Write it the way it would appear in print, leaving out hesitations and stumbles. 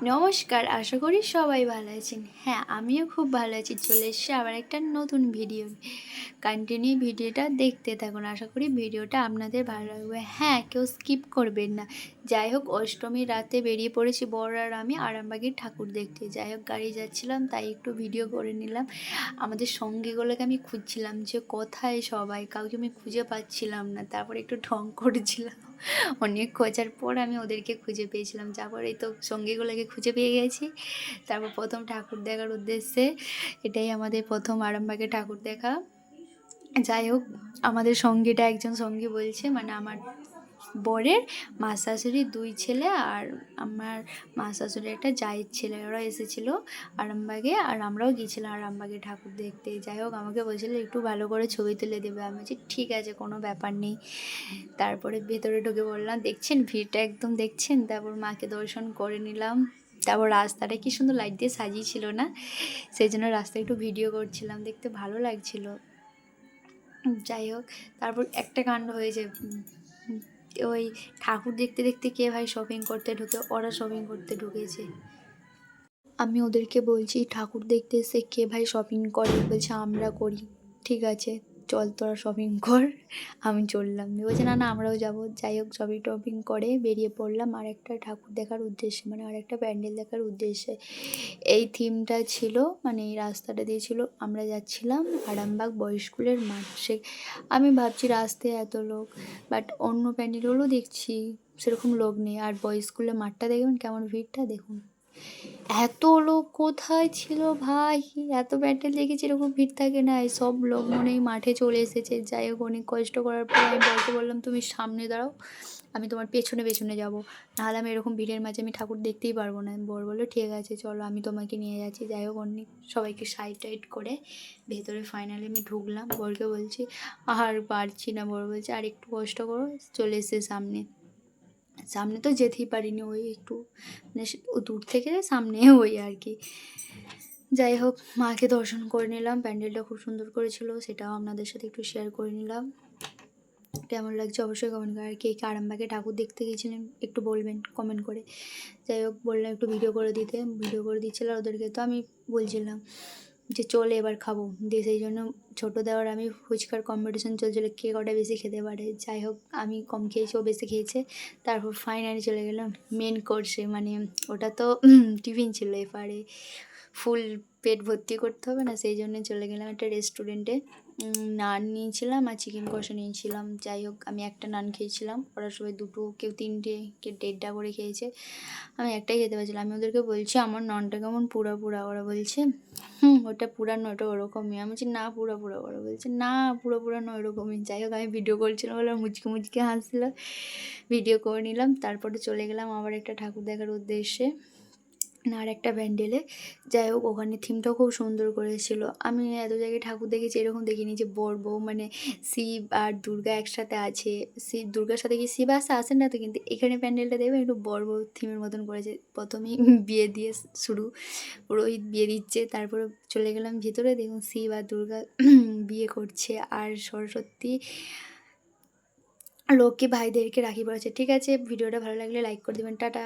নমস্কার, আশা করি সবাই ভালো আছেন। হ্যাঁ, আমিও খুব ভালো আছি। চলে এসেছি আবার একটা নতুন ভিডিও। কন্টিনিউ ভিডিওটা দেখতে থাকুন। আশা করি ভিডিওটা আপনাদের ভালো লাগবে। হ্যাঁ, কেউ স্কিপ করবেন না। যাই হোক, অষ্টমীর রাতে বেরিয়ে পড়েছি বর আর আমি আরামবাগের ঠাকুর দেখতে। যাই হোক, গাড়ি যাচ্ছিলাম তাই একটু ভিডিও করে নিলাম। আমাদের সঙ্গীগুলোকে আমি খুঁজছিলাম যে কোথায় সবাই, কাউকে আমি খুঁজে পাচ্ছিলাম না। তারপরে একটু ঢং করছিলাম। অনেক খোঁজার পর আমি ওদেরকে খুঁজে পেয়েছিলাম। তারপর এই তো সঙ্গীগুলোকে খুঁজে পেয়ে গেছি। তারপর প্রথম ঠাকুর দেখার উদ্দেশ্যে, এটাই আমাদের প্রথম আরামবাগে ঠাকুর দেখা। যাই হোক, আমাদের সঙ্গীটা একজন সঙ্গী বলছে, মানে আমার বরের মা শাশুড়ির 2 ছেলে আর আমার মা শাশুড়ির একটা জায়ের ছেলে, ওরা এসেছিলো আরামবাগে আর আমরাও গিয়েছিলাম আরামবাগে ঠাকুর দেখতে। যাই হোক, আমাকে বলছিল একটু ভালো করে ছবি তুলে দেবে। আমি বলছি ঠিক আছে, কোনো ব্যাপার নেই। তারপরে ভেতরে ঢুকে বললাম, দেখছেন ভিড়টা একদম দেখছেন। তারপর মাকে দর্শন করে নিলাম। তারপর রাস্তাটা কি সুন্দর লাইট দিয়ে সাজিয়েছিল না, সেই জন্য রাস্তায় একটু ভিডিও করছিলাম, দেখতে ভালো লাগছিল। যাই হোক, তারপর একটা কাণ্ড হয়েছে। ওই ঠাকুর দেখতে দেখতে কে ভাই শপিং করতে ঢুকে, ওরা শপিং করতে ঢুকেছে। আমি ওদেরকে বলছি ঠাকুর দেখতে এসে কে ভাই শপিং করে, বলছে আমরা করি। ঠিক আছে, চল তোরা শপিং কর, আমি চললাম। বলছে না না আমরাও যাবো। যাই হোক, শপিং টপিং করে বেরিয়ে পড়লাম আর একটা ঠাকুর দেখার উদ্দেশ্যে, মানে আর একটা প্যান্ডেল দেখার উদ্দেশ্যে। এই থিমটা ছিল, মানে এই রাস্তাটা দিয়েছিল। আমরা যাচ্ছিলাম আরামবাগ বয়েজ স্কুলের মাঠ। আমি ভাবছি রাস্তায় এত লোক, বাট অন্য প্যান্ডেলগুলো দেখছি সেরকম লোক নেই। আর বয়েজ স্কুলের মাঠটা দেখবেন কেমন, ভিড়টা দেখুন। এত লোক কোথায় ছিল ভাই, এত প্যান্ডেল দেখেছি এরকম ভিড় থাকে না। এই সব লোক মনে হয় মাঠে চলে এসেছে। যাই হোক, অনেক কষ্ট করার পর আমি বরকে বললাম তুমি সামনে দাঁড়াও, আমি তোমার পেছনে পেছনে যাবো, নাহলে আমি এরকম ভিড়ের মাঝে আমি ঠাকুর দেখতেই পারবো না। বর বললো ঠিক আছে চলো, আমি তোমাকে নিয়ে যাচ্ছি। যাই হোক, অনেক সবাইকে সাইড টাইড করে ভেতরে ফাইনালি আমি ঢুকলাম। বরকে বলছি আর পারছি না। বর বলছে আর একটু কষ্ট করো, চলে এসে সামনে। সামনে তো যেতেই পারিনি, ওই একটু মানে দূর থেকে সামনে ওই আর কি। যাই হোক, মাকে দর্শন করে নিলাম। প্যান্ডেলটা খুব সুন্দর করেছিল, সেটাও আপনাদের সাথে একটু শেয়ার করে নিলাম। কেমন লাগছে অবশ্যই কমেন্ট করে। আর কে কে আরামবাগে ঠাকুর দেখতে গিয়েছিলেন একটু বলবেন কমেন্ট করে। যাই হোক, বললাম একটু ভিডিও করে দিতে, ভিডিও করে দিচ্ছিল ওদেরকে। তো আমি বলছিলাম যে চলে এবার খাবো দিয়ে, সেই জন্য ছোটো দেওয়ার আমি ফুচকার কম্পিটিশন চলছিলো কে কটা বেশি খেতে পারে। যাই হোক, আমি কম খেয়েছি, ও বেশি খেয়েছে। তারপর ফাইনালি চলে গেলাম মেন কোর্সে, মানে ওটা তো টিফিন ছিল, এবারে ফুল পেট ভর্তি করতে হবে না, সেই জন্য চলে গেলাম একটা রেস্টুরেন্টে। নান নিয়েছিলাম আর চিকেন কষা নিয়েছিলাম। যাই হোক, আমি একটা নান খেয়েছিলাম, ওরা সবাই দুটো, কেউ 3টে, কেউ 1.5টা করে খেয়েছে। আমি একটাই খেতে পারছিলাম। আমি ওদেরকে বলছি আমার নানটা কেমন পুরা পুরা, ওরা বলছে ওটা পুরা নয়, ওটা ওরকমই। আমি বলছি না পুরা পুরা, ওরা বলছে না পুরো পুরা নয় ওরকমই। যাই হোক, আমি ভিডিও করছিলাম বলে মুচকে মুচকে হাসছিল, ভিডিও করে নিলাম। তারপরে চলে গেলাম আবার একটা ঠাকুর দেখার উদ্দেশ্যে, না আর একটা প্যান্ডেলে। যাই হোক, ওখানে থিমটাও খুব সুন্দর করেছিল। আমি এত জায়গায় ঠাকুর দেখেছি, এরকম দেখিনি যে বর বউ মানে শিব আর দুর্গা একসাথে আছে। শিব দুর্গার সাথে কি শিব আসেন না তো, কিন্তু এখানে প্যান্ডেলটা দেখবেন একটু বর বউ থিমের মতন করেছে। প্রথমেই বিয়ে দিয়ে শুরু, পুরোহিত বিয়ে দিচ্ছে। তারপরে চলে গেলাম ভিতরে, দেখুন শিব আর দুর্গা বিয়ে করছে আর সরস্বতী লক্ষ্মী ভাইদেরকে রাখি পড়াচ্ছে। ঠিক আছে, ভিডিওটা ভালো লাগলে লাইক করে দেবেন। টাটা।